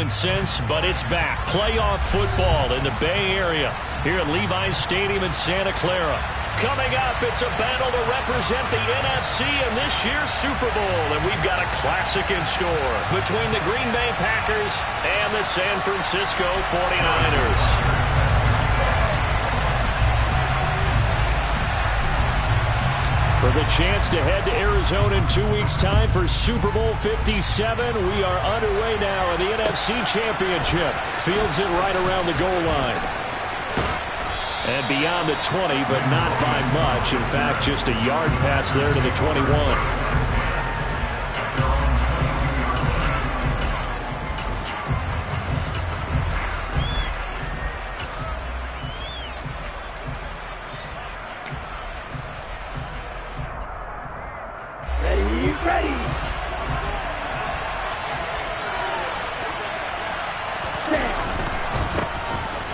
happened since, but it's back. Playoff football in the Bay Area here at Levi's Stadium in Santa Clara. Coming up, it's a battle to represent the NFC in this year's Super Bowl, and we've got a classic in store between the Green Bay Packers and the San Francisco 49ers. For the chance to head to Arizona in 2 weeks' time for Super Bowl 57, we are underway now in the NFC Championship. Fields it right around the goal line. And beyond the 20, but not by much. In fact, just a yard pass there to the 21.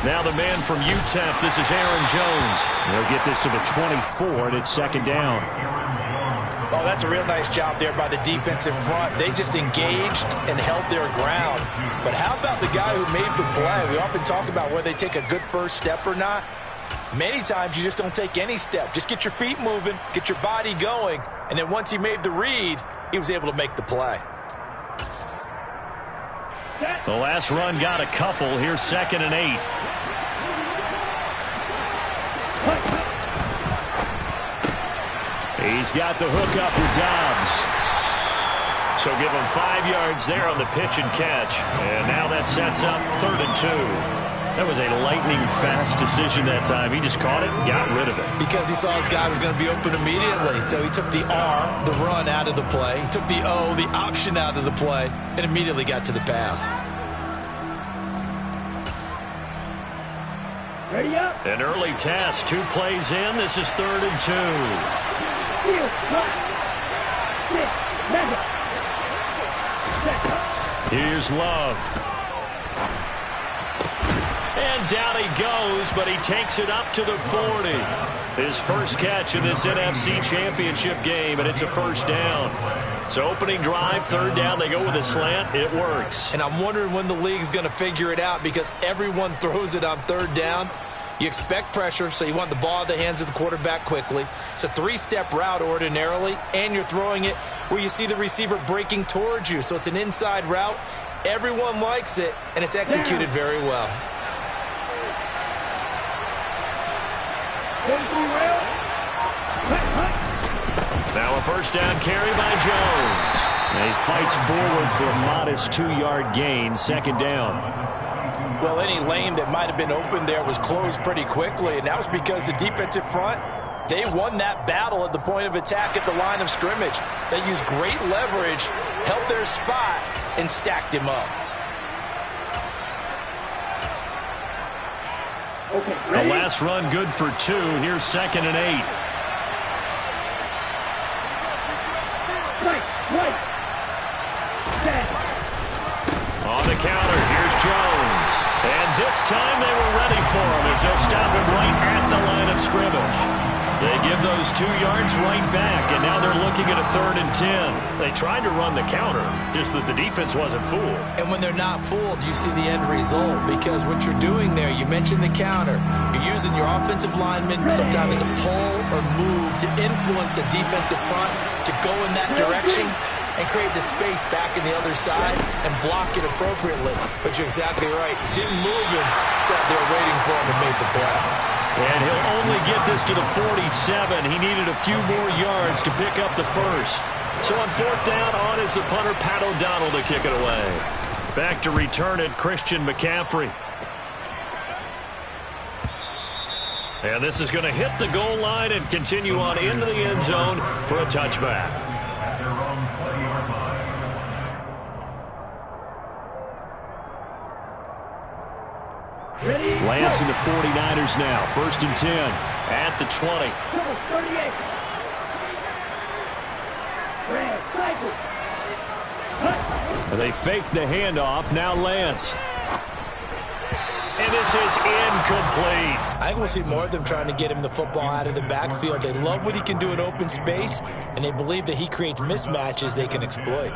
Now the man from UTEP, this is Aaron Jones. They'll get this to the 24, and it's second down. Oh, that's a real nice job there by the defensive front. They just engaged and held their ground. But how about the guy who made the play? We often talk about whether they take a good first step or not. Many times you just don't take any step. Just get your feet moving, get your body going, and then once he made the read, he was able to make the play. The last run got a couple. Here's 2nd and 8. He's got the hook up with Dobbs. So give him 5 yards there on the pitch and catch. And now that sets up 3rd and 2. That was a lightning-fast decision that time. He just caught it and got rid of it. Because he saw his guy was going to be open immediately. So he took the R, the run, out of the play. He took the O, the option, out of the play, and immediately got to the pass. Ready up. An early test. 2 plays in. This is 3rd and 2. Here's Love. And down he goes, but he takes it up to the 40. His first catch in this NFC Championship game, and it's a first down. So opening drive, 3rd down, they go with a slant. It works. And I'm wondering when the league's going to figure it out, because everyone throws it on 3rd down. You expect pressure, so you want the ball in the hands of the quarterback quickly. It's a 3-step route ordinarily, and you're throwing it where you see the receiver breaking towards you. So it's an inside route. Everyone likes it, and it's executed very well. Now a first down carry by Jones. And he fights forward for a modest 2-yard gain, 2nd down. Well, any lane that might have been open there was closed pretty quickly, and that was because the defensive front, they won that battle at the point of attack at the line of scrimmage. They used great leverage, held their spot, and stacked him up. Okay, the last run good for 2. Here's 2nd and 8. Right. On the counter, here's Jones. And this time they were ready for him as they'll stop him right at the line of scrimmage. They give those 2 yards right back, and now they're looking at a 3rd and 10. They tried to run the counter, just that the defense wasn't fooled. And when they're not fooled, you see the end result, because what you're doing there, you mentioned the counter. You're using your offensive linemen sometimes to pull or move, to influence the defensive front, to go in that direction and create the space back in the other side and block it appropriately. But you're exactly right. Didn't move him, sat there waiting for him and made the play. And he'll only get this to the 47. He needed a few more yards to pick up the first. So on 4th down, on is the punter, Pat O'Donnell, to kick it away. Back to return it, Christian McCaffrey. And this is going to hit the goal line and continue on into the end zone for a touchback. Lance in the 49ers now. 1st and 10 at the 20. 38. And they fake the handoff. Now Lance. And this is incomplete. I think we'll see more of them trying to get him the football out of the backfield. They love what he can do in open space, and they believe that he creates mismatches they can exploit.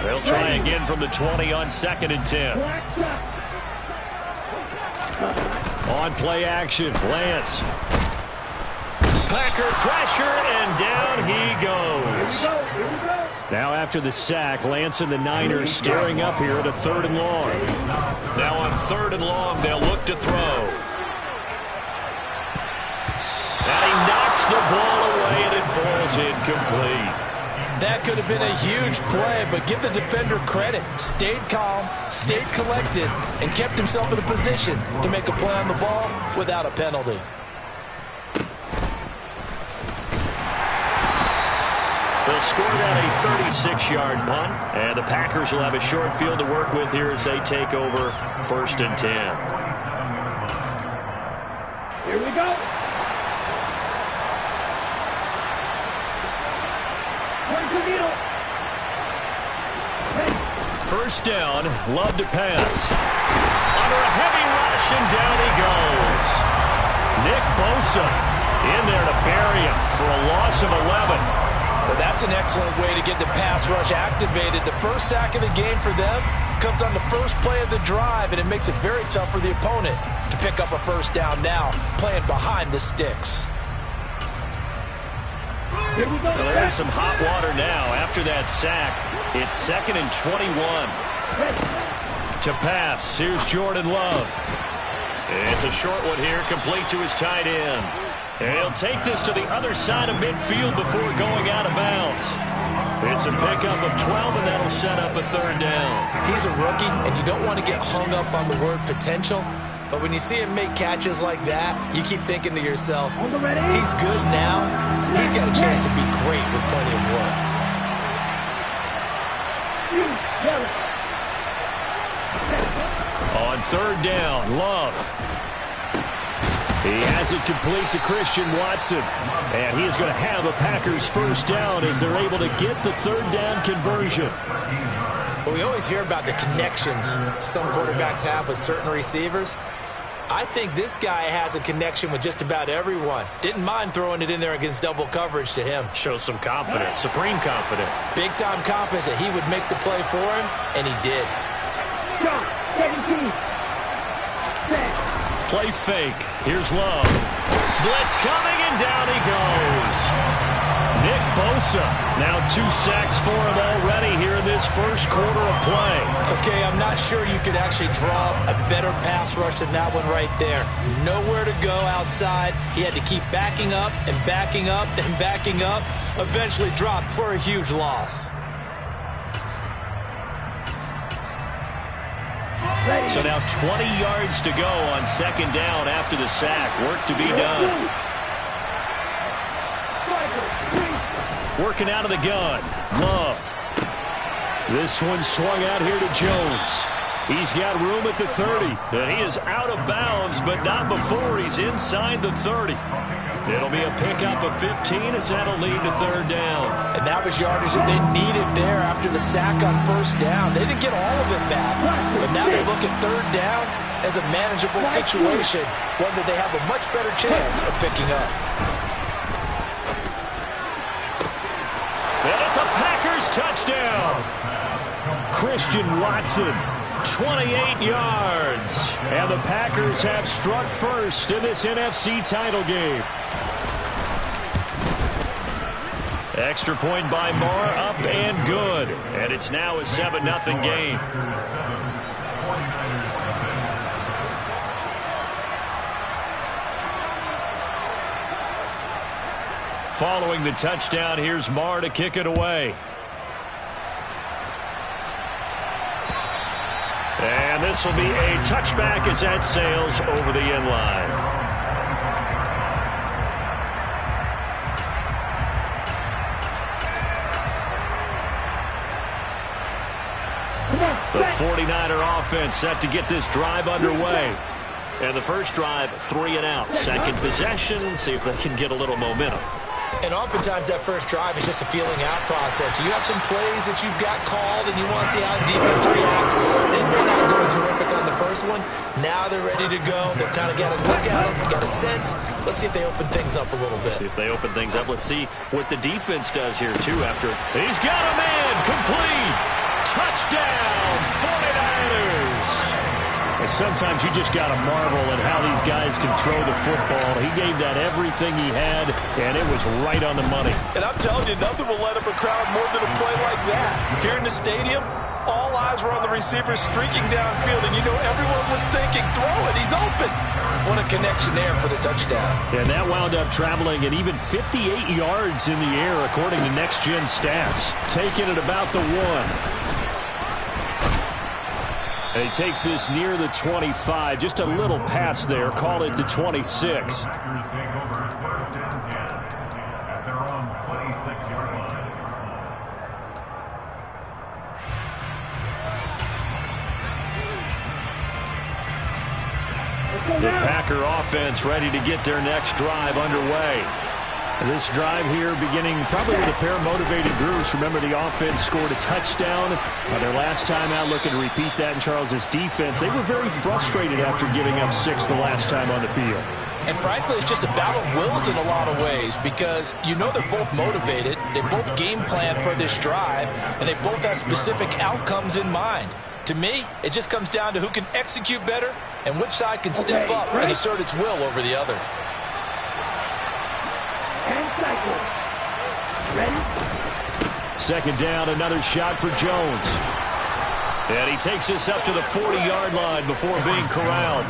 They'll try again from the 20 on 2nd and 10. On play action, Lance. Packer pressure, and down he goes. Now after the sack, Lance and the Niners staring up here at a 3rd and long. Now on 3rd and long, they'll look to throw. And he knocks the ball away, and it falls incomplete. That could have been a huge play, but give the defender credit. Stayed calm, stayed collected, and kept himself in a position to make a play on the ball without a penalty. They'll score that a 36-yard punt, and the Packers will have a short field to work with here as they take over 1st and 10. Here we go. First down, Love to pass. Under a heavy rush, and down he goes. Nick Bosa in there to bury him for a loss of 11. Well, that's an excellent way to get the pass rush activated. The first sack of the game for them comes on the first play of the drive, and it makes it very tough for the opponent to pick up a first down now, playing behind the sticks. Well, they're in some hot water now after that sack. It's 2nd and 21. To pass, here's Jordan Love. It's a short one here, complete to his tight end. And he'll take this to the other side of midfield before going out of bounds. It's a pickup of 12, and that'll set up a 3rd down. He's a rookie, and you don't want to get hung up on the word potential. But when you see him make catches like that, you keep thinking to yourself, he's good now. He's got a chance to be great with plenty of work. On 3rd down, Love. He has it complete to Christian Watson. And he is going to have a Packers first down as they're able to get the 3rd down conversion. Well, we always hear about the connections some quarterbacks have with certain receivers. I think this guy has a connection with just about everyone. Didn't mind throwing it in there against double coverage to him. Shows some confidence, supreme confidence. Big-time confidence that he would make the play for him, and he did. Play fake. Here's Love. Blitz coming, and down he goes. Nick Bosa, now 2 sacks for him already here in this first quarter of play. Okay, I'm not sure you could actually draw a better pass rush than that one right there. Nowhere to go outside. He had to keep backing up and backing up and backing up. Eventually dropped for a huge loss. So now 20 yards to go on 2nd down after the sack. Work to be done. Working out of the gun. Love. This one swung out here to Jones. He's got room at the 30. And he is out of bounds, but not before he's inside the 30. It'll be a pickup of 15 as that'll lead to 3rd down. And that was yardage that they needed there after the sack on 1st down. They didn't get all of it back. But now they look at 3rd down as a manageable situation, one that they have a much better chance of picking up. And it's a Packers touchdown. Christian Watson, 28 yards. And the Packers have struck first in this NFC title game. Extra point by Moore, up and good. And it's now a 7-0 game. Following the touchdown, here's Moore to kick it away. And this will be a touchback as that sails over the end line. The 49er offense set to get this drive underway. And the first drive, 3 and out. Second possession, see if they can get a little momentum. And oftentimes that first drive is just a feeling out process. You have some plays that you've got called and you want to see how defense reacts. They may not go terrific on the first one. Now they're ready to go. They've kind of got a look at them, got a sense. Let's see if they open things up a little bit. See if they open things up. Let's see what the defense does here, too, after. He's got a man complete. sometimes you just got to marvel at how these guys can throw the football. He gave that everything he had, and it was right on the money. And I'm telling you, nothing will light up a crowd more than a play like that. Here in the stadium, all eyes were on the receiver streaking downfield, and you know everyone was thinking, throw it, he's open. What a connection there for the touchdown. And that wound up traveling at even 58 yards in the air, according to Next Gen Stats. Taking it about the 1. And he takes this near the 25. Just a little pass there. Call it the 26. The Packer offense ready to get their next drive underway. This drive here beginning probably with a pair of motivated groups. Remember, the offense scored a touchdown their last time out. Looking to repeat that in Charles' defense. They were very frustrated after giving up 6 the last time on the field. And frankly, it's just a battle of wills in a lot of ways because you know they're both motivated. They both game plan for this drive, and they both have specific outcomes in mind. To me, it just comes down to who can execute better and which side can step up and assert its will over the other. Second down, another shot for Jones. And he takes this up to the 40-yard line before being corralled.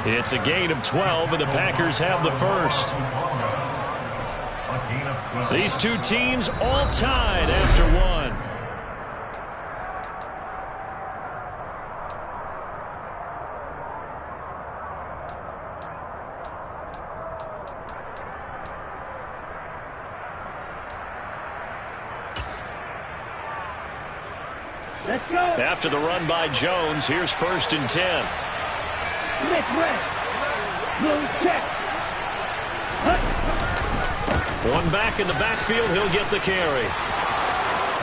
It's a gain of 12, and the Packers have the first. These two teams all tied after one. Let's go. After the run by Jones, here's 1st and 10. One back in the backfield, he'll get the carry.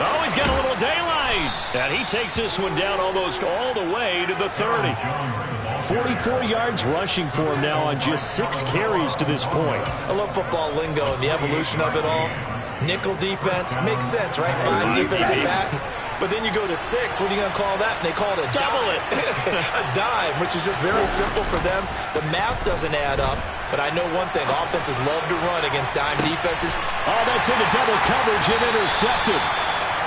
Oh, he's got a little daylight. And he takes this one down almost all the way to the 30. 44 yards rushing for him now on just 6 carries to this point. I love football lingo and the evolution of it all. Nickel defense makes sense, right? 5 defensive backs. But then you go to 6. What are you going to call that? And they call it a double it. A dime, which is just very simple for them. The math doesn't add up. But I know one thing. Offenses love to run against dime defenses. Oh, that's into double coverage and intercepted.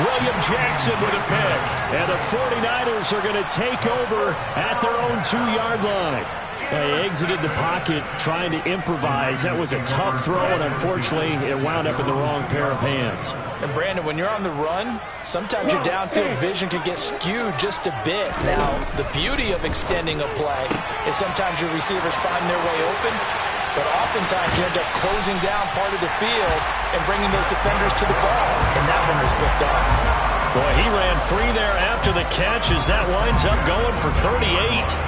William Jackson with a pick. And the 49ers are going to take over at their own 2-yard line. They exited the pocket trying to improvise. That was a tough throw, and unfortunately, it wound up in the wrong pair of hands. And, Brandon, when you're on the run, sometimes your downfield vision can get skewed just a bit. Now, the beauty of extending a play is sometimes your receivers find their way open, but oftentimes you end up closing down part of the field and bringing those defenders to the ball, and that one was picked off. Boy, he ran free there after the catch as that winds up going for 38.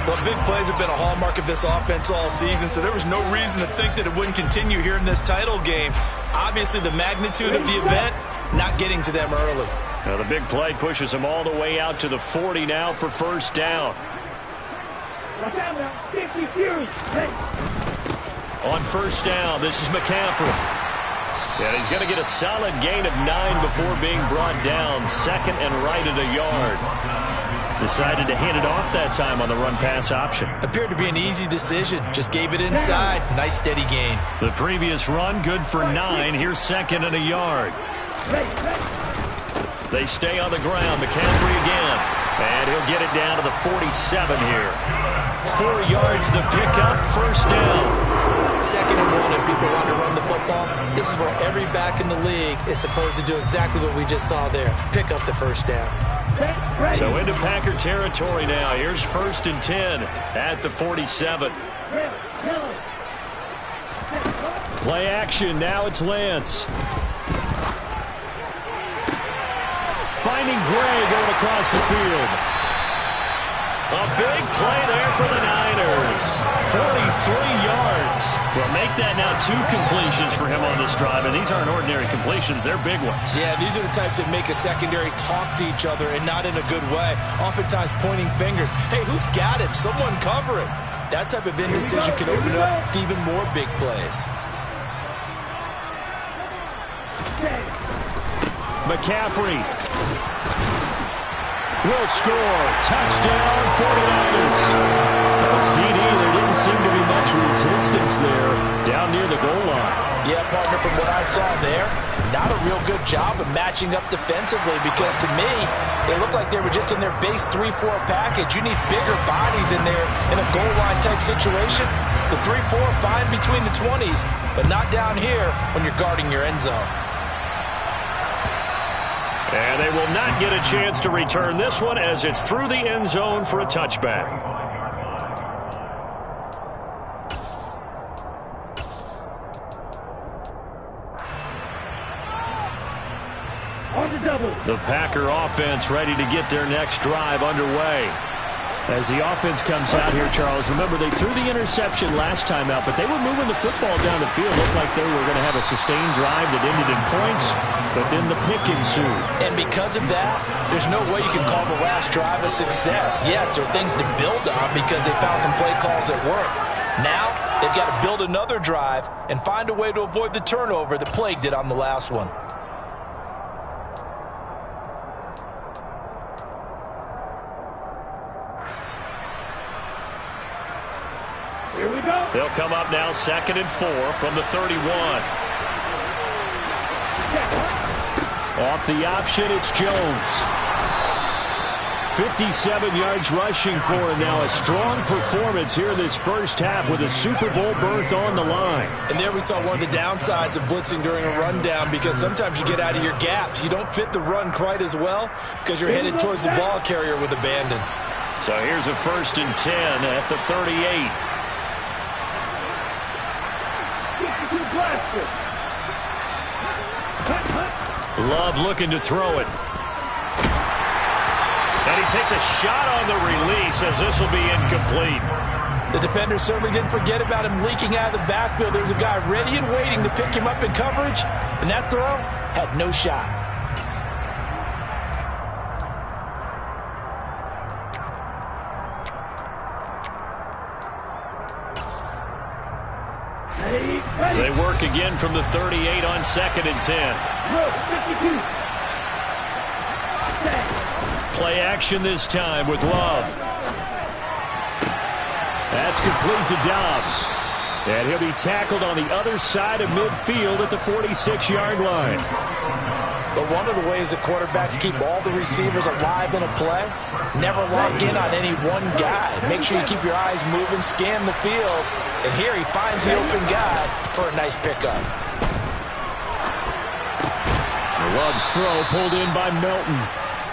Well, big plays have been a hallmark of this offense all season, so there was no reason to think that it wouldn't continue here in this title game. Obviously, the magnitude of the event, not getting to them early. Now, the big play pushes them all the way out to the 40 now for 1st down. On 1st down, this is McCaffrey. And he's going to get a solid gain of 9 before being brought down. 2nd and right at a yard. Decided to hand it off that time on the run-pass option. Appeared to be an easy decision. Just gave it inside. Nice steady gain. The previous run, good for 9. Here's 2nd and a yard. They stay on the ground. McCaffrey again. And he'll get it down to the 47 here. 4 yards the pickup. 1st down. 2nd and 1, and people want to run the football. This is where every back in the league is supposed to do exactly what we just saw there. Pick up the 1st down. So into Packer territory now. Here's 1st and 10 at the 47. Play action. Now it's Lance. Finding Gray going across the field. A big play there for the Niners. 43 yards. Well, make that now 2 completions for him on this drive, and these aren't ordinary completions. They're big ones. Yeah, these are the types that make a secondary talk to each other, and not in a good way. Oftentimes pointing fingers. Hey, who's got it? Someone cover it. That type of indecision can open up to even more big plays. McCaffrey. will score. Touchdown, 49ers. CD, there didn't seem to be much resistance there down near the goal line. Yeah, partner, from what I saw there, not a real good job of matching up defensively, because to me, they looked like they were just in their base 3-4 package. You need bigger bodies in there in a goal line type situation. The 3-4, fine between the 20s, but not down here when you're guarding your end zone. And they will not get a chance to return this one as it's through the end zone for a touchback. The Packer offense ready to get their next drive underway. As the offense comes out here, Charles, remember they threw the interception last time out, but they were moving the football down the field. Looked like they were going to have a sustained drive that ended in points, but then the pick ensued. And because of that, there's no way you can call the last drive a success. Yes, there are things to build on because they found some play calls that work. Now, they've got to build another drive and find a way to avoid the turnover that plagued it on the last one. Here we go. They'll come up now 2nd and 4 from the 31. Off the option, it's Jones. 57 yards rushing for him now. A strong performance here this first half with a Super Bowl berth on the line. And there we saw one of the downsides of blitzing during a rundown, because sometimes you get out of your gaps. You don't fit the run quite as well because you're headed towards the ball carrier with abandon. So here's a 1st and 10 at the 38. Love looking to throw it. And he takes a shot on the release as this will be incomplete. The defender certainly didn't forget about him leaking out of the backfield. There was a guy ready and waiting to pick him up in coverage, and that throw had no shot. They work again from the 38 on 2nd and 10. Play action this time with Love. That's complete to Dobbs. And he'll be tackled on the other side of midfield at the 46-yard line. But one of the ways that quarterbacks keep all the receivers alive in a play, never lock in on any one guy. Make sure you keep your eyes moving, scan the field. And here he finds the open guy for a nice pickup. Love's throw pulled in by Melton.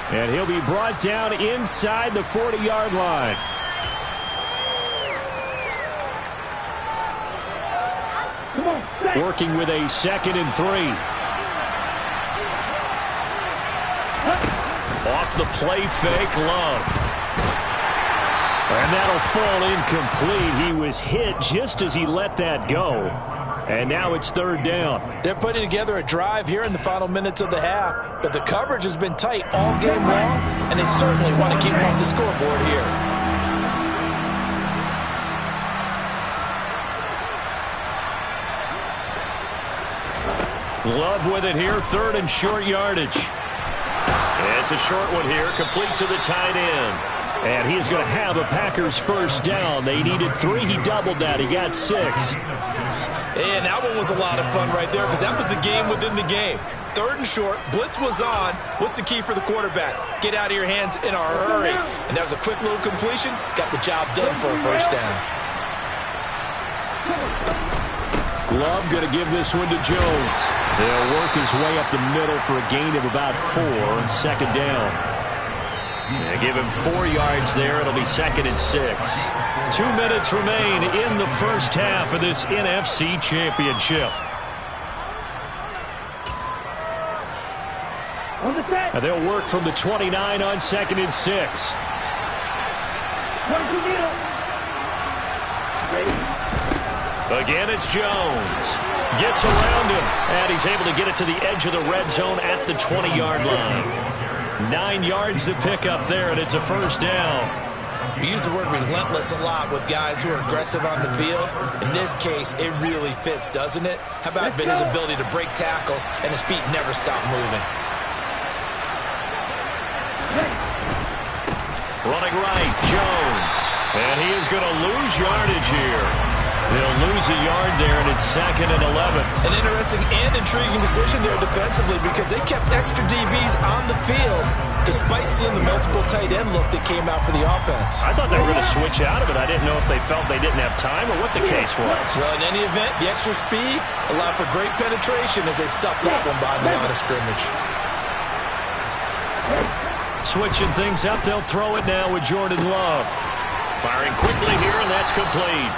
And he'll be brought down inside the 40-yard line. Working with a 2nd and 3. Off the play fake, Love. And that'll fall incomplete. He was hit just as he let that go. And now it's 3rd down. They're putting together a drive here in the final minutes of the half, but the coverage has been tight all game long, and they certainly want to keep him off the scoreboard here. Love with it here, 3rd and short yardage. It's a short one here, complete to the tight end. And he's going to have a Packers first down. They needed 3. He doubled that. He got 6. And that one was a lot of fun right there, because that was the game within the game. 3rd and short, blitz was on. What's the key for the quarterback? Get out of your hands in a hurry. And that was a quick little completion. Got the job done for a first down. Love going to give this one to Jones. They'll work his way up the middle for a gain of about 4 on 2nd down. They give him 4 yards there. It'll be 2nd and 6. 2 minutes remain in the first half of this NFC Championship. And they'll work from the 29 on 2nd and 6. Again, it's Jones. Gets around him, and he's able to get it to the edge of the red zone at the 20-yard line. 9 yards to pick up there, and it's a first down. We use the word relentless a lot with guys who are aggressive on the field. In this case, it really fits, doesn't it? How about his ability to break tackles and his feet never stop moving? Running right, Jones. And he is going to lose yardage here. They'll lose a yard there, and it's 2nd and 11. An interesting and intriguing decision there defensively because they kept extra DBs on the field despite seeing the multiple tight end look that came out for the offense. I thought they were going to switch out of it. I didn't know if they felt they didn't have time or what the case was. Well, in any event, the extra speed allowed for great penetration as they stuffed that one behind the line of scrimmage. Switching things up, they'll throw it now with Jordan Love. Firing quickly here, and that's complete.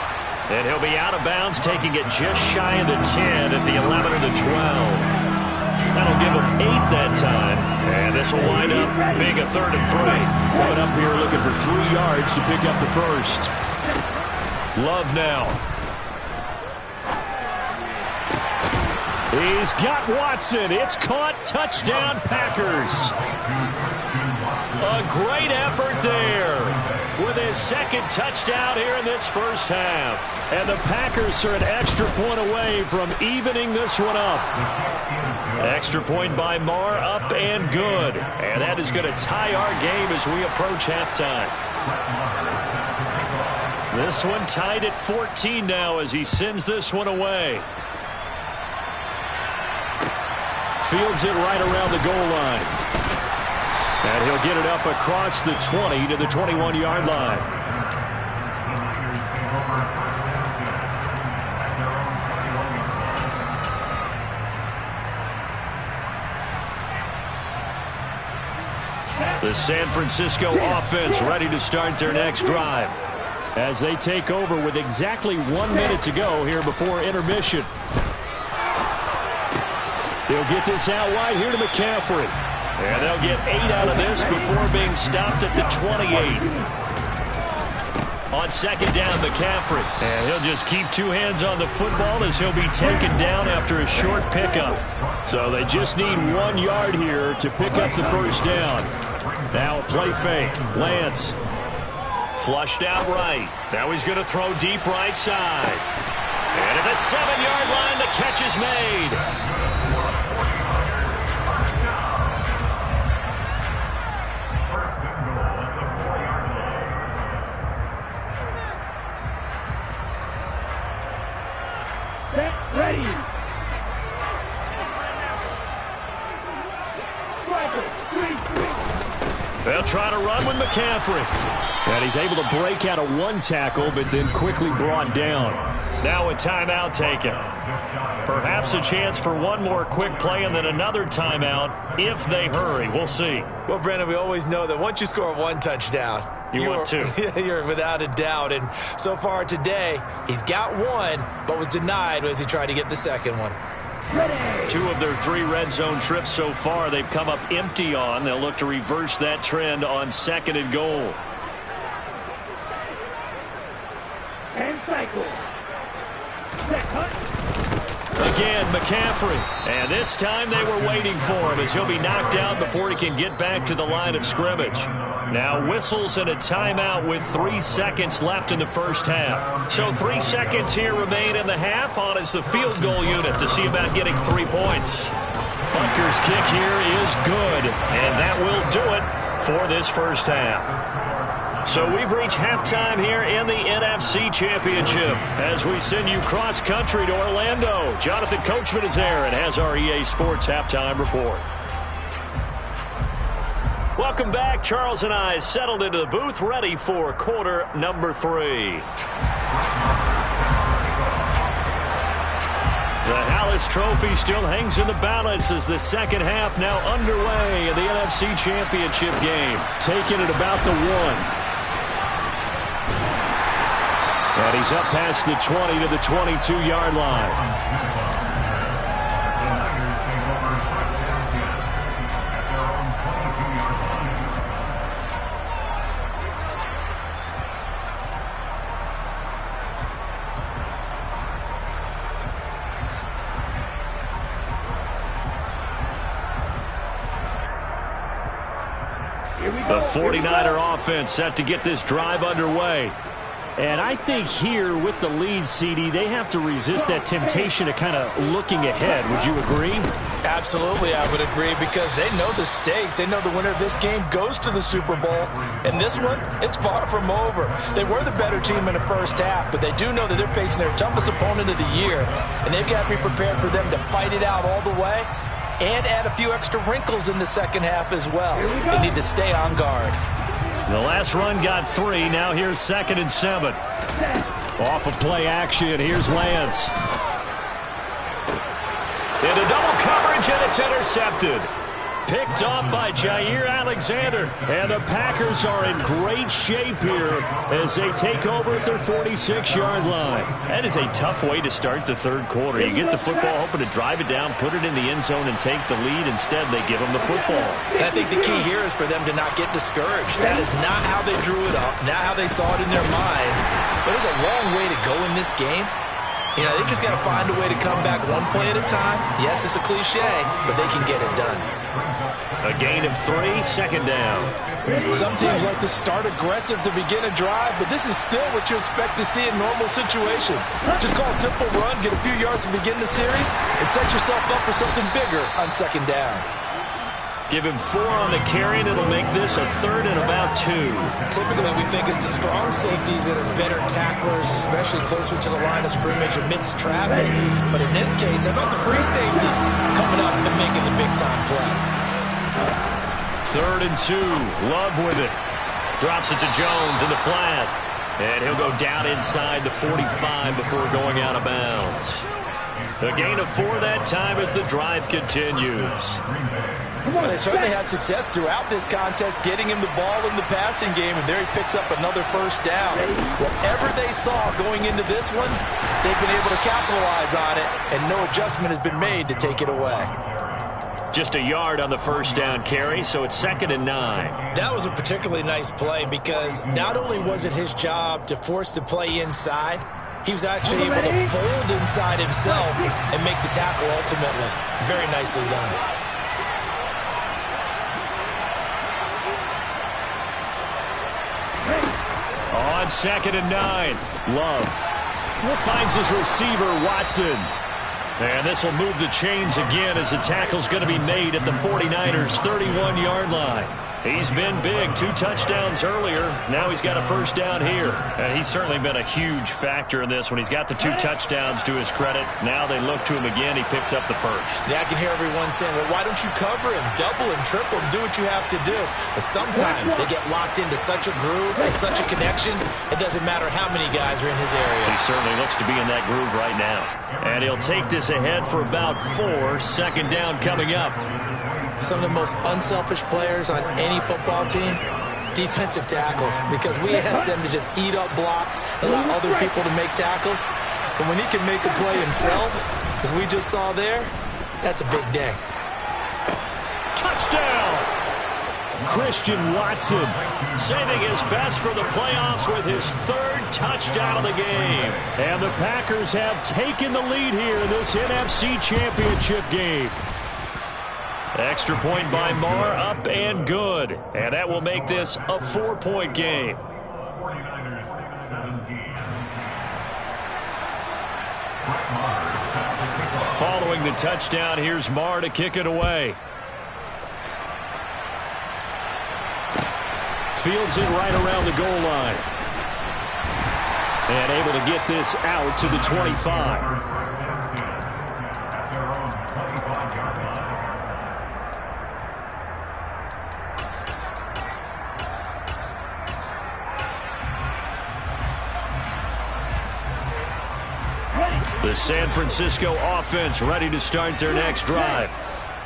And he'll be out of bounds, taking it just shy of the 10 at the 11 or the 12. That'll give him 8 that time. And this will wind up being a 3rd and 3. Coming up here looking for 3 yards to pick up the first. Love now. He's got Watson. It's caught. Touchdown, Packers. A great effort there with his 2nd touchdown here in this first half. And the Packers are an extra point away from evening this one up. Extra point by Marr, up and good. And that is going to tie our game as we approach halftime. This one tied at 14 now as he sends this one away. Fields it right around the goal line. And he'll get it up across the 20 to the 21-yard line. The San Francisco offense ready to start their next drive as they take over with exactly 1 minute to go here before intermission. They'll get this out wide here to McCaffrey. And they'll get 8 out of this before being stopped at the 28. On 2nd down, McCaffrey. And he'll just keep 2 hands on the football as he'll be taken down after a short pickup. So they just need 1 yard here to pick up the first down. Now a play fake. Lance. Flushed out right. Now he's going to throw deep right side. And at the 7-yard line, the catch is made. Ready. They'll try to run with McCaffrey. And he's able to break out of 1 tackle, but then quickly brought down. Now a timeout taken. Perhaps a chance for 1 more quick play and then another timeout if they hurry. We'll see. Well, Brendan, we always know that once you score 1 touchdown, you want 2. You're without a doubt. And so far today, he's got 1, but was denied as he tried to get the 2nd one. 2 of their 3 red zone trips so far, they've come up empty on. They'll look to reverse that trend on 2nd and goal. And cycle. Set cut. Again, McCaffrey. And this time they were waiting for him as he'll be knocked out before he can get back to the line of scrimmage. Now whistles and a timeout with 3 seconds left in the first half. So 3 seconds here remain in the half on as the field goal unit to see about getting 3 points. Butker's kick here is good, and that will do it for this first half. So we've reached halftime here in the NFC Championship as we send you cross-country to Orlando. Jonathan Coachman is there and has our EA Sports Halftime Report. Welcome back. Charles and I settled into the booth, ready for quarter number 3. The Hallis Trophy still hangs in the balance as the second half now underway in the NFC Championship game. Taking it about the 1. And he's up past the 20 to the 22-yard line. The 49er offense set to get this drive underway. And I think here with the lead, CD, they have to resist that temptation to kind of looking ahead. Would you agree? Absolutely, I would agree, because they know the stakes. They know the winner of this game goes to the Super Bowl. And this one, it's far from over. They were the better team in the first half, but they do know that they're facing their toughest opponent of the year. And they've got to be prepared for them to fight it out all the way and add a few extra wrinkles in the second half as well. They need to stay on guard. The last run got 3. Now here's 2nd and 7. Off of play action, here's Lance. Into double coverage, and it's intercepted. Picked off by Jair Alexander. And the Packers are in great shape here as they take over at their 46-yard line. That is a tough way to start the third quarter. You get the football, hoping to drive it down, put it in the end zone, and take the lead. Instead, they give them the football. And I think the key here is for them to not get discouraged. That is not how they drew it up, not how they saw it in their minds. But there's a long way to go in this game. You know, they've just got to find a way to come back one play at a time. Yes, it's a cliche, but they can get it done. A gain of 3, 2nd down. Some teams like to start aggressive to begin a drive, but this is still what you expect to see in normal situations. Just call a simple run, get a few yards to begin the series, and set yourself up for something bigger on 2nd down. Give him 4 on the carry, and it'll make this a 3rd and about 2. Typically, we think it's the strong safeties that are better tacklers, especially closer to the line of scrimmage amidst traffic. But in this case, how about the free safety coming up and making the big-time play? 3rd and 2. Love with it. Drops it to Jones in the flat. And he'll go down inside the 45 before going out of bounds. A gain of 4 that time as the drive continues. Well, they certainly had success throughout this contest, getting him the ball in the passing game, and there he picks up another 1st down. Whatever they saw going into this one, they've been able to capitalize on it, and no adjustment has been made to take it away. Just a yard on the 1st down carry, so it's 2nd and 9. That was a particularly nice play because not only was it his job to force the play inside, he was actually able to fold inside himself and make the tackle ultimately. Very nicely done. On 2nd and 9, Love finds his receiver, Watson. And this will move the chains again as the tackle's going to be made at the 49ers' 31-yard line. He's been big, 2 touchdowns earlier. Now he's got a 1st down here. And he's certainly been a huge factor in this when he's got the 2 touchdowns to his credit. Now they look to him again. He picks up the 1st. Yeah, I can hear everyone saying, well, why don't you cover him, double him, triple him, do what you have to do. But sometimes they get locked into such a groove and such a connection, it doesn't matter how many guys are in his area. He certainly looks to be in that groove right now. And he'll take this ahead for about 4. 2nd down coming up. Some of the most unselfish players on any football team, defensive tackles, because we ask them to just eat up blocks and allow other people to make tackles. But when he can make a play himself, as we just saw there, that's a big day. Touchdown! Christian Watson saving his best for the playoffs with his 3rd touchdown of the game. And the Packers have taken the lead here in this NFC Championship game. Extra point by Marr, up and good. And that will make this a 4-point game. Following the touchdown, here's Marr to kick it away. Fields it right around the goal line. And able to get this out to the 25. The San Francisco offense ready to start their next drive.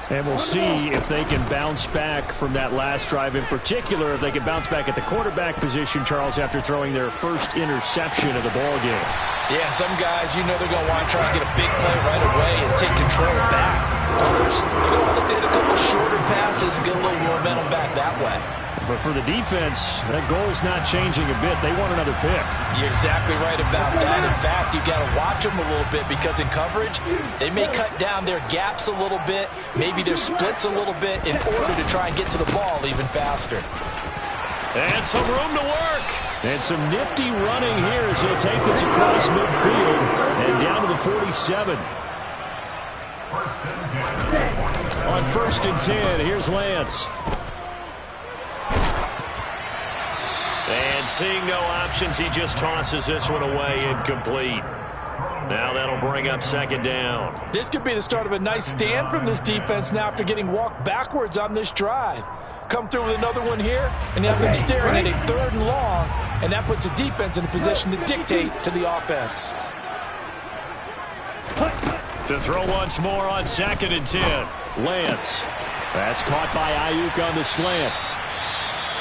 And we'll see if they can bounce back from that last drive. In particular, if they can bounce back at the quarterback position, Charles, after throwing their first interception of the ball game. Yeah, some guys, you know they're going to want to try and get a big play right away and take control back. Others, they're going to look at a couple shorter passes and get a little momentum back that way. But for the defense, that goal's not changing a bit. They want another pick. You're exactly right about that. In fact, you've got to watch them a little bit because in coverage, they may cut down their gaps a little bit, maybe their splits a little bit in order to try and get to the ball even faster. And some room to work. And some nifty running here as he'll take this across midfield and down to the 47. On 1st and 10, here's Lance. And seeing no options, he just tosses this one away, incomplete. Now that'll bring up 2nd down. This could be the start of a nice stand from this defense now after getting walked backwards on this drive. Come through with another one here, and you have them staring at a 3rd and long, and that puts the defense in a position to dictate to the offense. To throw once more on 2nd and 10. Lance. That's caught by Ayuk on the slant.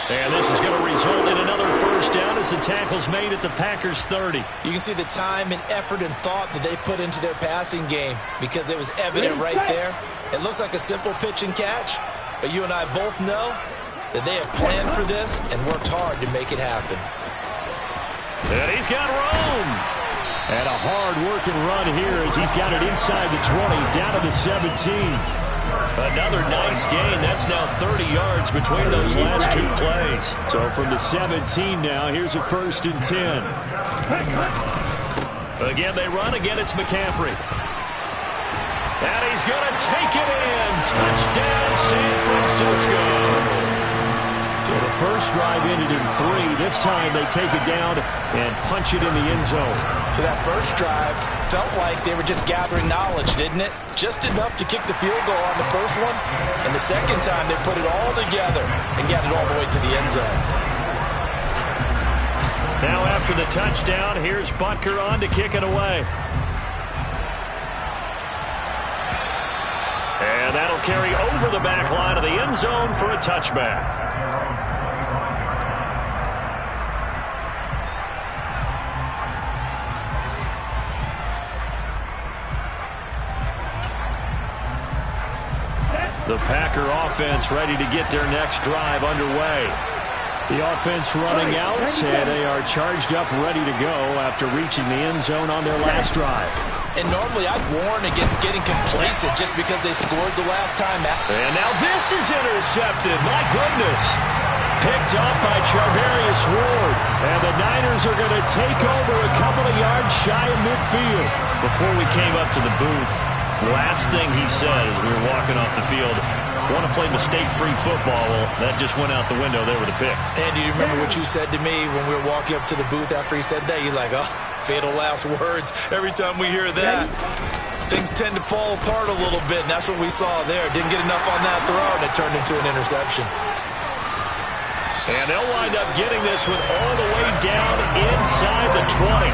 And this is going to result in another 1st down as the tackle's made at the Packers 30. You can see the time and effort and thought that they put into their passing game because it was evident right there. It looks like a simple pitch and catch, but you and I both know that they have planned for this and worked hard to make it happen. And he's got room. And a hard-working run here as he's got it inside the 20, down to the 17. Another nice gain. That's now 30 yards between those last 2 plays. So from the 17 now, here's a 1st and 10. Again, they run. Again, it's McCaffrey. And he's going to take it in. Touchdown, San Francisco. So the first drive ended in 3. This time they take it down and punch it in the end zone. So that first drive felt like they were just gathering knowledge, didn't it? Just enough to kick the field goal on the first one. And the second time they put it all together and got it all the way to the end zone. Now after the touchdown, here's Butker on to kick it away. And that'll carry over the back line of the end zone for a touchback. The Packer offense ready to get their next drive underway. The offense running out, and they are charged up, ready to go after reaching the end zone on their last drive. And normally I'd warn against getting complacent just because they scored the last time. And now this is intercepted. My goodness. Picked up by Charvarius Ward. And the Niners are going to take over a couple of yards shy of midfield. Before we came up to the booth, last thing he said as we were walking off the field, want to play mistake-free football. Well, that just went out the window there with a pick. And do you remember what you said to me when we were walking up to the booth after he said that? You're like, oh, fatal last words. Every time we hear that, things tend to fall apart a little bit, and that's what we saw there. Didn't get enough on that throw, and it turned into an interception. And they'll wind up getting this one all the way down inside the 20.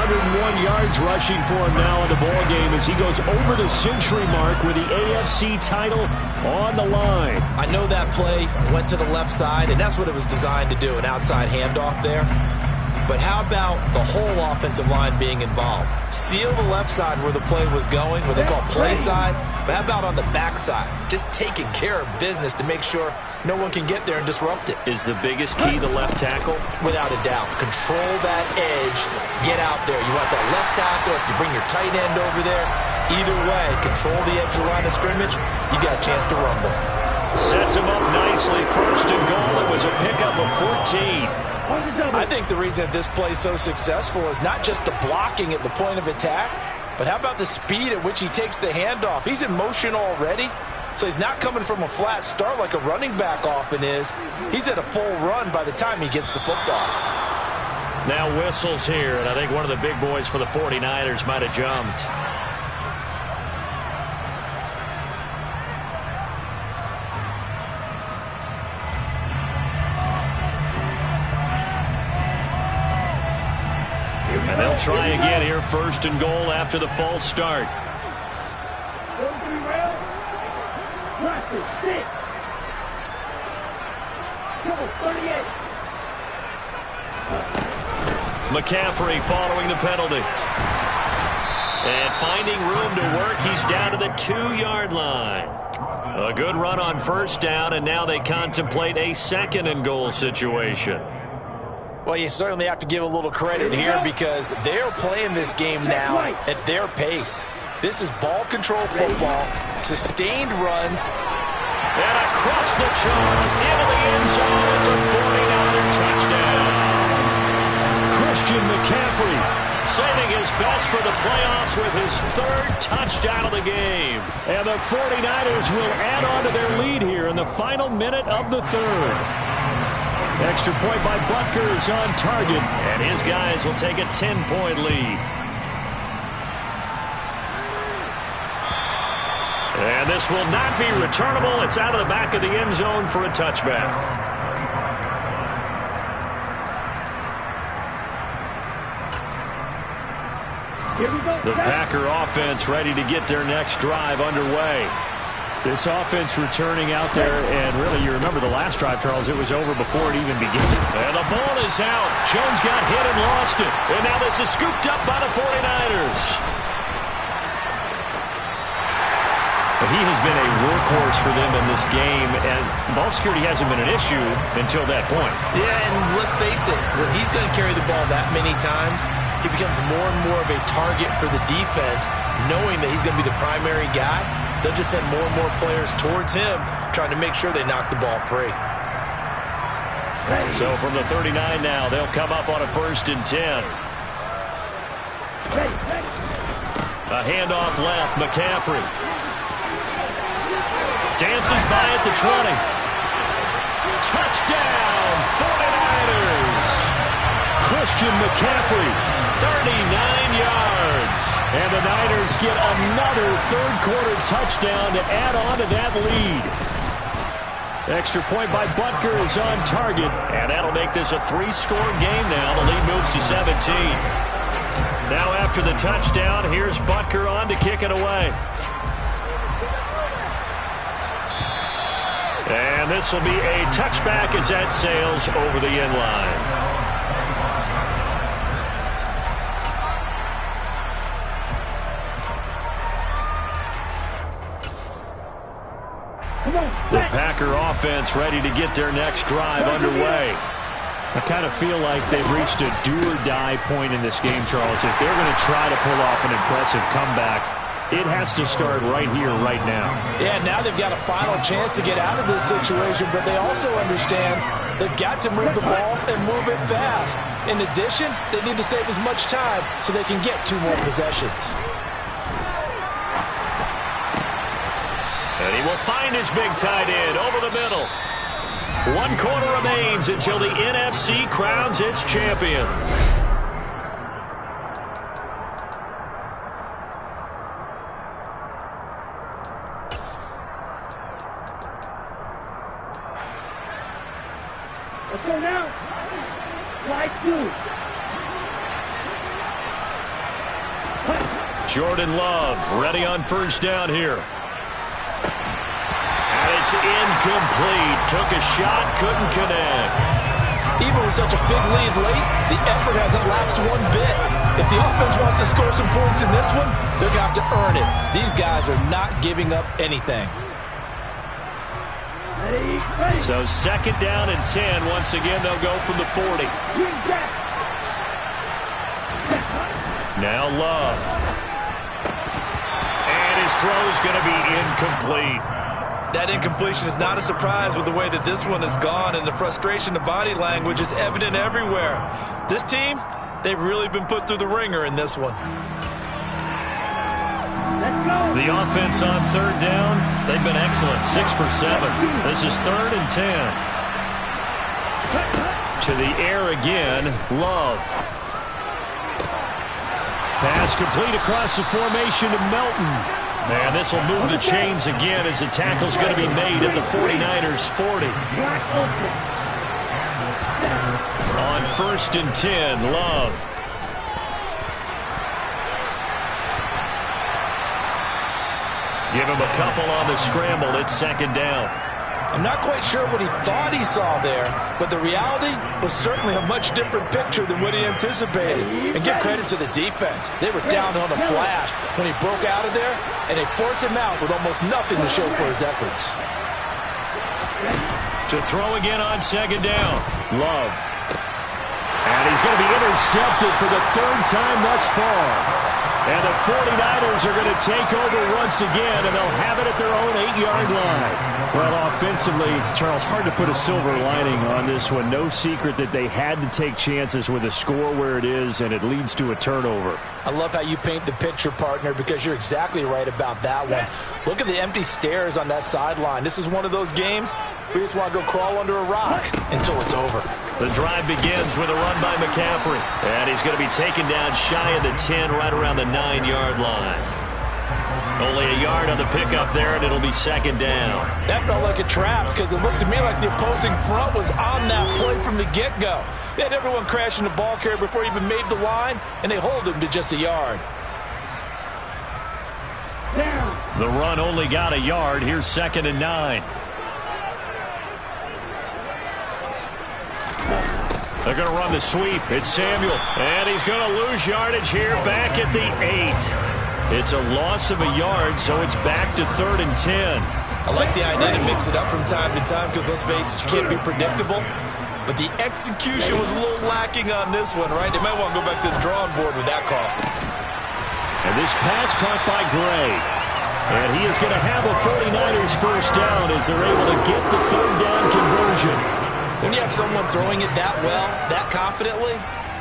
101 yards rushing for him now in the ballgame as he goes over the century mark with the AFC title on the line. I know that play went to the left side, and that's what it was designed to do, an outside handoff there. But how about the whole offensive line being involved? Seal the left side where the play was going, what they call play side. But how about on the back side? Just taking care of business to make sure no one can get there and disrupt it. Is the biggest key the left tackle? Without a doubt. Control that edge. Get out there. You want that left tackle. If you bring your tight end over there, either way, control the edge of the line of scrimmage, you got a chance to rumble. Sets him up nicely. 1st and goal. It was a pickup of 14. I think the reason that this play is so successful is not just the blocking at the point of attack, but how about the speed at which he takes the handoff? He's in motion already, so he's not coming from a flat start like a running back often is. He's at a full run by the time he gets the football. Now whistles here, and I think one of the big boys for the 49ers might have jumped. And they'll try again here, 1st and goal after the false start. McCaffrey following the penalty. And finding room to work, he's down to the 2-yard line. A good run on 1st down, and now they contemplate a 2nd and goal situation. Well, you certainly have to give a little credit here because they're playing this game now at their pace. This is ball control football, sustained runs. And across the chalk into the end zone. It's a 49 for the playoffs with his third touchdown of the game. And the 49ers will add on to their lead here in the final minute of the third. Extra point by Butker is on target, and his guys will take a 10-point lead. And this will not be returnable. It's out of the back of the end zone for a touchback. The Packer offense ready to get their next drive underway. This offense returning out there, and really, you remember the last drive, Charles, it was over before it even began. And the ball is out. Jones got hit and lost it. And now this is scooped up by the 49ers. He has been a workhorse for them in this game, and ball security hasn't been an issue until that point. Yeah, and let's face it, when he's going to carry the ball that many times, he becomes more and more of a target for the defense, knowing that he's going to be the primary guy. They'll just send more and more players towards him, trying to make sure they knock the ball free. So from the 39 now, they'll come up on a 1st and 10. A handoff left, McCaffrey. Dances by at the 20. Touchdown, 49ers. Christian McCaffrey, 39 yards. And the Niners get another third-quarter touchdown to add on to that lead. Extra point by Butker is on target, and that'll make this a 3-score game now. The lead moves to 17. Now after the touchdown, here's Butker on to kick it away. And this will be a touchback as that sails over the end line. The Packer offense ready to get their next drive underway. I kind of feel like they've reached a do-or-die point in this game, Charles. If they're going to try to pull off an impressive comeback, it has to start right here, right now. Yeah, now they've got a final chance to get out of this situation, but they also understand they've got to move the ball and move it fast. In addition, they need to save as much time so they can get 2 more possessions. And he will find his big tight end over the middle. 1 quarter remains until the NFC crowns its champion. Let's go now. Slide 2. Jordan Love ready on 1st down here. And it's incomplete. Took a shot, couldn't connect. Even with such a big lead late, the effort hasn't lapsed one bit. If the offense wants to score some points in this one, they're going to have to earn it. These guys are not giving up anything. So 2nd down and 10. Once again, they'll go from the 40. Now Love. And his throw is going to be incomplete. That incompletion is not a surprise with the way that this one has gone, and the frustration of body language is evident everywhere. This team, they've really been put through the ringer in this one. The offense on 3rd down, they've been excellent. 6 for 7. This is 3rd and 10. To the air again, Love. Pass complete across the formation to Melton. And this will move the chains again as the tackle's going to be made at the 49ers 40. On 1st and 10, Love. Give him a couple on the scramble. It's 2nd down. I'm not quite sure what he thought he saw there, but the reality was certainly a much different picture than what he anticipated. And give credit to the defense. They were down on a flash when he broke out of there, and they forced him out with almost nothing to show for his efforts. To throw again on 2nd down. Love. And he's going to be intercepted for the 3rd time thus far. And the 49ers are going to take over once again, and they'll have it at their own 8-yard line. Well, offensively, Charles, hard to put a silver lining on this one. No secret that they had to take chances with a score where it is, and it leads to a turnover. I love how you paint the picture, partner, because you're exactly right about that one. Look at the empty stares on that sideline. This is one of those games we just want to go crawl under a rock until it's over. The drive begins with a run by McCaffrey. And he's going to be taken down shy of the 10, right around the 9-yard line. Only a yard on the pickup there, and it'll be second down. That felt like a trap because it looked to me like the opposing front was on that play from the get-go. They had everyone crashing the ball carrier before he even made the line, and they hold him to just a yard. The run only got a yard. Here's 2nd and 9. They're going to run the sweep. It's Samuel, and he's going to lose yardage here back at the 8. It's a loss of a yard, so it's back to 3rd and 10. I like the idea to mix it up from time to time because, let's face it, you can't be predictable. But the execution was a little lacking on this one, right? They might want to go back to the drawing board with that call. And this pass caught by Gray. And he is going to have a 49ers first down as they're able to get the 3rd down conversion. When you have someone throwing it that well, that confidently,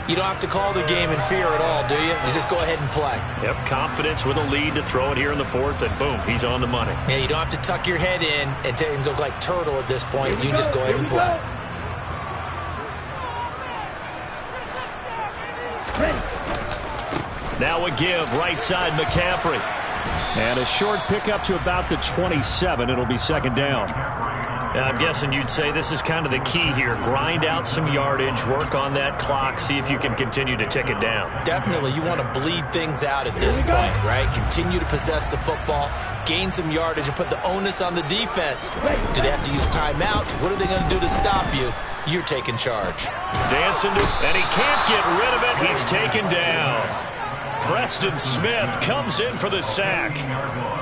you don't have to call the game in fear at all, do you? You just go ahead and play. Yep, confidence with a lead to throw it here in the 4th, and boom, he's on the money. Yeah, you don't have to tuck your head in and go like turtle at this point. You just go ahead and play. Now a give, right side McCaffrey. And a short pickup to about the 27. It'll be 2nd down. I'm guessing you'd say this is kind of the key here. Grind out some yardage, work on that clock, see if you can continue to tick it down. Definitely. You want to bleed things out at this point, right? Continue to possess the football, gain some yardage, and put the onus on the defense. Do they have to use timeouts? What are they going to do to stop you? You're taking charge. Dancing, and he can't get rid of it. He's taken down. Preston Smith comes in for the sack.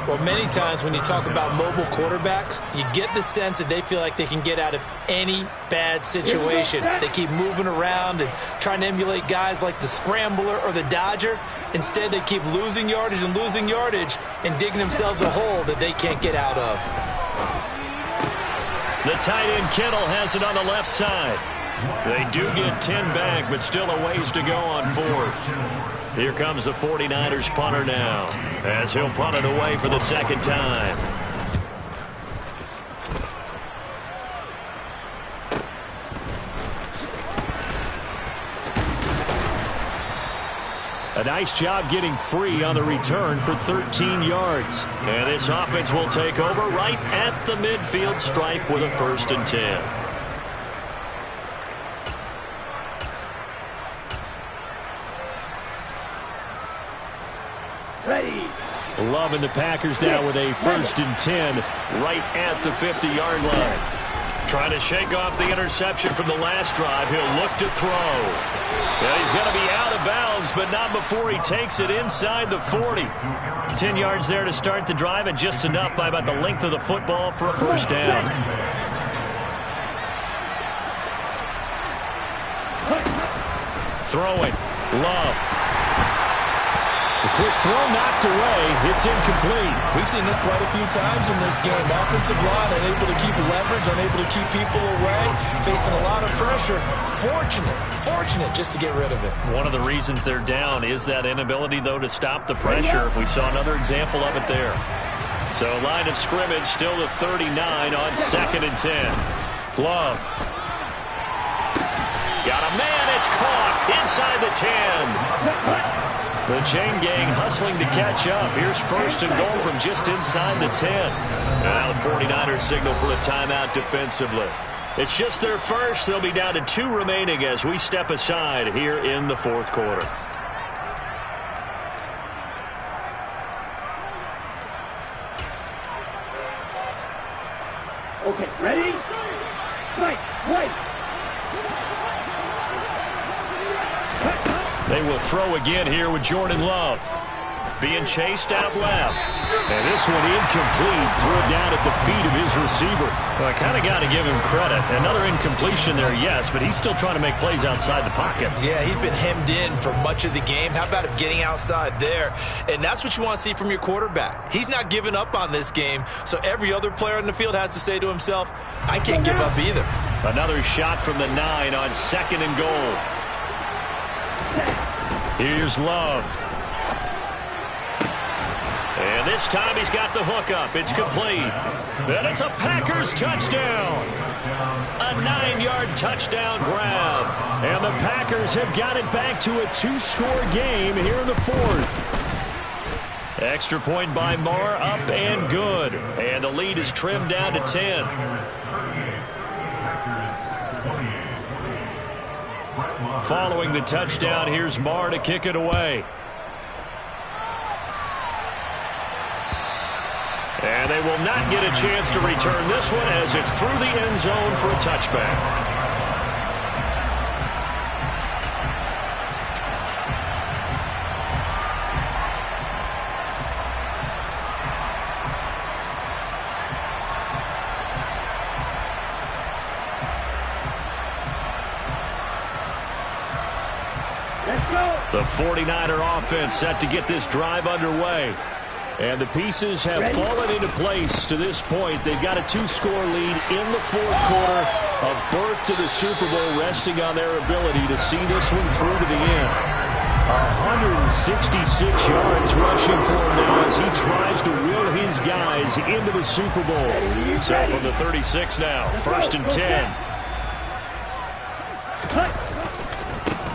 Well, many times when you talk about mobile quarterbacks, you get the sense that they feel like they can get out of any bad situation. They keep moving around and trying to emulate guys like the Scrambler or the Dodger. Instead, they keep losing yardage and digging themselves a hole that they can't get out of. The tight end Kittle has it on the left side. They do get 10 back, but still a ways to go on 4th. Here comes the 49ers punter now, as he'll punt it away for the 2nd time. A nice job getting free on the return for 13 yards. And this offense will take over right at the midfield stripe with a 1st and 10. Loving the Packers now with a 1st and 10 right at the 50-yard line. Trying to shake off the interception from the last drive. He'll look to throw. Yeah, he's going to be out of bounds, but not before he takes it inside the 40. 10 yards there to start the drive, and just enough by about the length of the football for a 1st down. Throwing. Love. A quick throw knocked away. It's incomplete. We've seen this quite a few times in this game. Offensive line unable to keep leverage, unable to keep people away, facing a lot of pressure. Fortunate just to get rid of it. One of the reasons they're down is that inability, though, to stop the pressure. We saw another example of it there. So line of scrimmage still to 39 on 2nd and 10. Love. Got a man. It's caught inside the 10. The chain gang hustling to catch up. Here's 1st and goal from just inside the 10. Now the 49ers signal for a timeout defensively. It's just their first. They'll be down to 2 remaining as we step aside here in the 4th quarter. Okay, ready? Wait. They will throw again here with Jordan Love. being chased out left. And this one incomplete. Threw it down at the feet of his receiver. Well, I kind of got to give him credit. Another incompletion there, yes, but he's still trying to make plays outside the pocket. Yeah, he's been hemmed in for much of the game. How about him getting outside there? And that's what you want to see from your quarterback. He's not giving up on this game, so every other player in the field has to say to himself, I can't give up either. Another shot from the 9 on 2nd and goal. Here's Love. And this time he's got the hook up. It's complete. And it's a Packers touchdown. A 9-yard touchdown grab. And the Packers have got it back to a 2-score game here in the 4th. Extra point by Marr, up and good. And the lead is trimmed down to 10. Following the touchdown, here's Marr to kick it away. And they will not get a chance to return this one as it's through the end zone for a touchback. The 49er offense set to get this drive underway. And the pieces have fallen into place to this point. They've got a 2-score lead in the 4th quarter. A berth to the Super Bowl resting on their ability to see this one through to the end. 166 yards rushing for him now as he tries to will his guys into the Super Bowl. So from the 36 now, 1st and 10.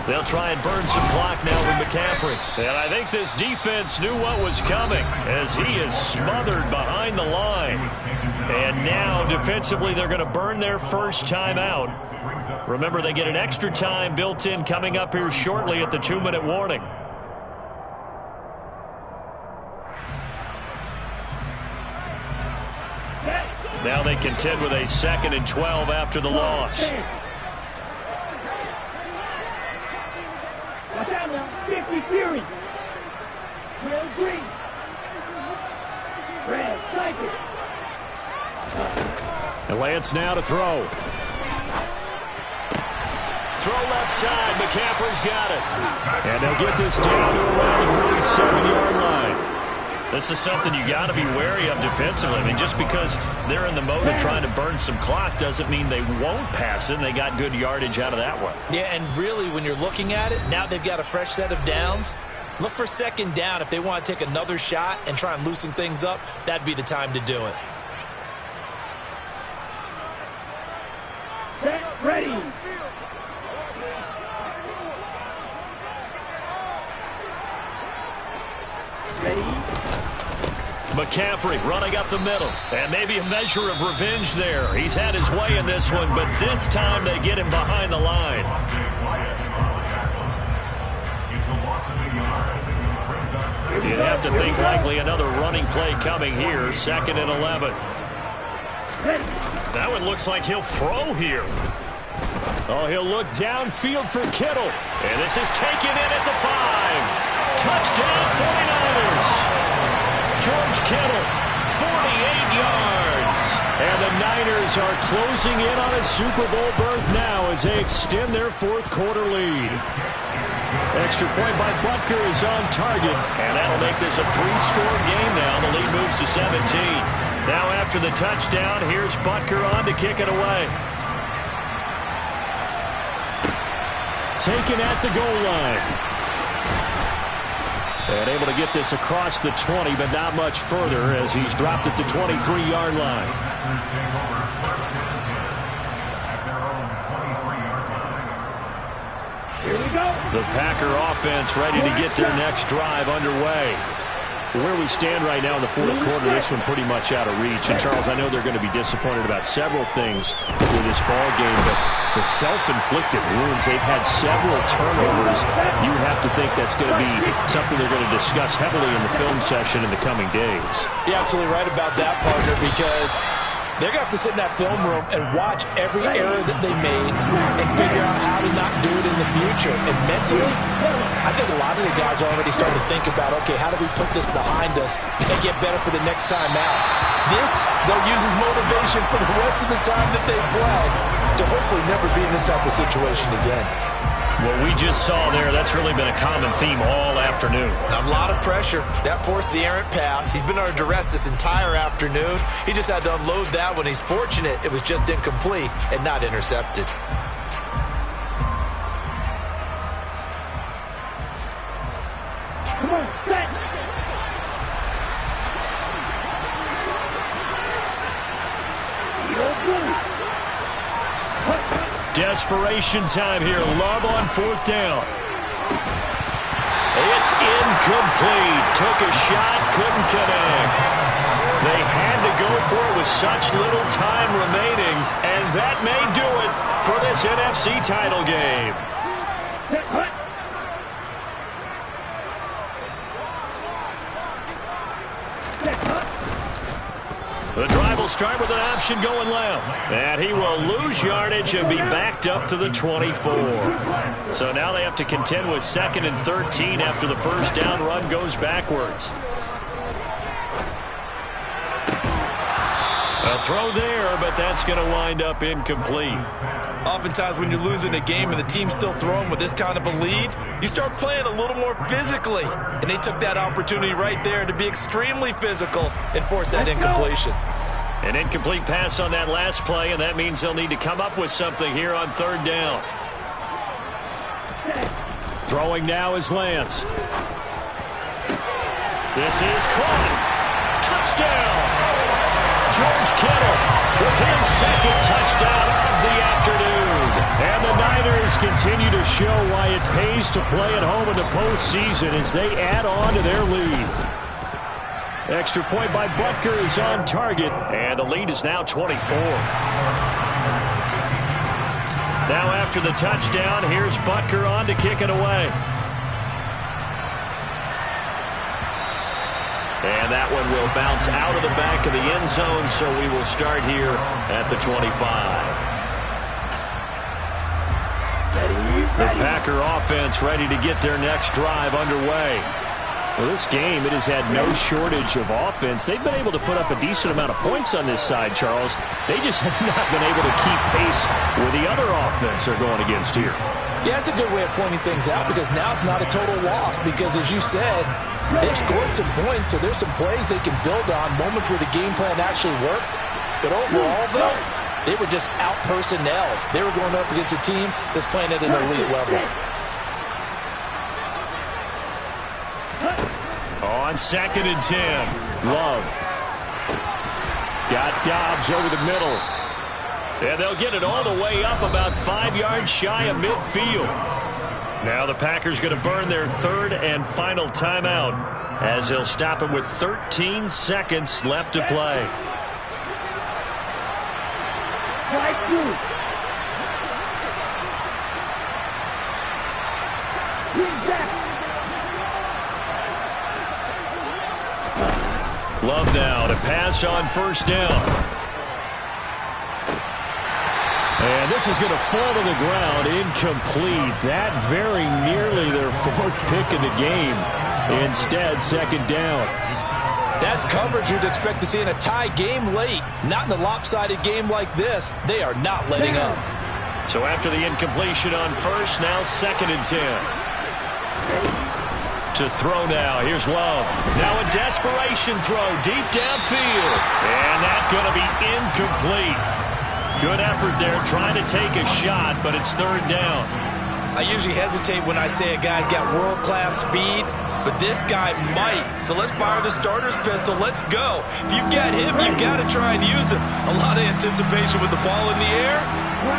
They'll try and burn some clock now with McCaffrey. And I think this defense knew what was coming as he is smothered behind the line. And now defensively they're going to burn their first time out. Remember, they get an extra time built in coming up here shortly at the 2-minute warning. Now they contend with a 2nd and 12 after the loss. Fury. Red, green. Red, cycle. And Lance now to throw. Throw left side. McCaffrey's got it. And they'll get this down to around the 47-yard line. This is something you got to be wary of defensively. I mean, just because they're in the mode of trying to burn some clock doesn't mean they won't pass it. And they got good yardage out of that one. Yeah, and really, when you're looking at it, now they've got a fresh set of downs. Look for 2nd down. If they want to take another shot and try and loosen things up, that'd be the time to do it. Ready. McCaffrey running up the middle. And maybe a measure of revenge there. He's had his way in this one, but this time they get him behind the line. You'd have to think likely another running play coming here. 2nd and 11. That one looks like he'll throw here. Oh, he'll look downfield for Kittle. And this is taken in at the 5. Touchdown 49ers. George Kittle, 48 yards. And the Niners are closing in on a Super Bowl berth now as they extend their 4th quarter lead. Extra point by Butker is on target. And that'll make this a 3-score game now. The lead moves to 17. Now after the touchdown, here's Butker on to kick it away. Taken at the goal line. And able to get this across the 20, but not much further as he's dropped at the 23-yard line. Here we go. The Packer offense ready to get their next drive underway. Where we stand right now in the 4th quarter, this one pretty much out of reach. And, Charles, I know they're going to be disappointed about several things with this ball game, but the self-inflicted wounds, they've had several turnovers. You would have to think that's going to be something they're going to discuss heavily in the film session in the coming days. You're absolutely right about that, partner, because They're going to have to sit in that film room and watch every error that they made and figure out how to not do it in the future. And mentally, I think a lot of the guys are already starting to think about, okay, how do we put this behind us and get better for the next time out? This, they'll use as motivation for the rest of the time that they play to hopefully never be in this type of situation again. What we just saw there, that's really been a common theme all afternoon. A lot of pressure. That forced the errant pass. He's been under duress this entire afternoon. He just had to unload that one. He's fortunate it was just incomplete and not intercepted. Come on, set. Desperation time here. Love on fourth down. It's incomplete. Took a shot, couldn't connect. They had to go for it with such little time remaining, and that may do it for this NFC title game. The drive will start with an option going left. And he will lose yardage and be backed up to the 24. So now they have to contend with 2nd and 13 after the first down run goes backwards. A throw there, but that's going to wind up incomplete. Oftentimes when you're losing a game and the team's still throwing with this kind of a lead, you start playing a little more physically. And they took that opportunity right there to be extremely physical and force that incompletion. An incomplete pass on that last play, and that means they'll need to come up with something here on third down. Throwing now is Lance. This is caught. Touchdown! George Kittle with his second touchdown of the afternoon. And the Niners continue to show why it pays to play at home in the postseason as they add on to their lead. Extra point by Butker is on target, and the lead is now 24. Now after the touchdown, here's Butker on to kick it away. And that one will bounce out of the back of the end zone, so we will start here at the 25. The Packer offense ready to get their next drive underway. Well, this game, it has had no shortage of offense. They've been able to put up a decent amount of points on this side, Charles. They just have not been able to keep pace with the other offense they're going against here. Yeah, it's a good way of pointing things out because now it's not a total loss because, as you said, they've scored some points, so there's some plays they can build on, moments where the game plan actually worked. But overall, though, they were just out-personnel. They were going up against a team that's playing at an elite level. On 2nd and 10, Love. Got Dobbs over the middle. And they'll get it all the way up about 5 yards shy of midfield. Now the Packers going to burn their third and final timeout as they'll stop it with 13 seconds left to play. Love now to pass on first down. And this is going to fall to the ground, incomplete. That very nearly their 4th pick of the game. Instead, 2nd down. That's coverage you'd expect to see in a tie game late. Not in a lopsided game like this. They are not letting up. So after the incompletion on first, now 2nd and 10. To throw now, here's Love. Now a desperation throw deep downfield. And that's going to be incomplete. Good effort there, trying to take a shot, but it's 3rd down. I usually hesitate when I say a guy's got world-class speed, but this guy might. So let's fire the starter's pistol. Let's go. If you've got him, you've got to try and use him. A lot of anticipation with the ball in the air,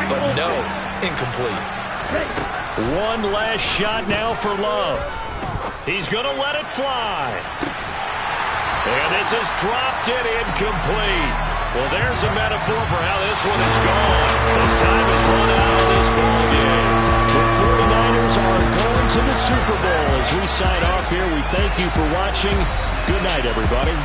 but no, incomplete. One last shot now for Love. He's going to let it fly. And this is dropped in incomplete. Well, there's a metaphor for how this one is gone. As time has run out of this ball game. The 49ers are going to the Super Bowl. As we sign off here, we thank you for watching. Good night, everybody.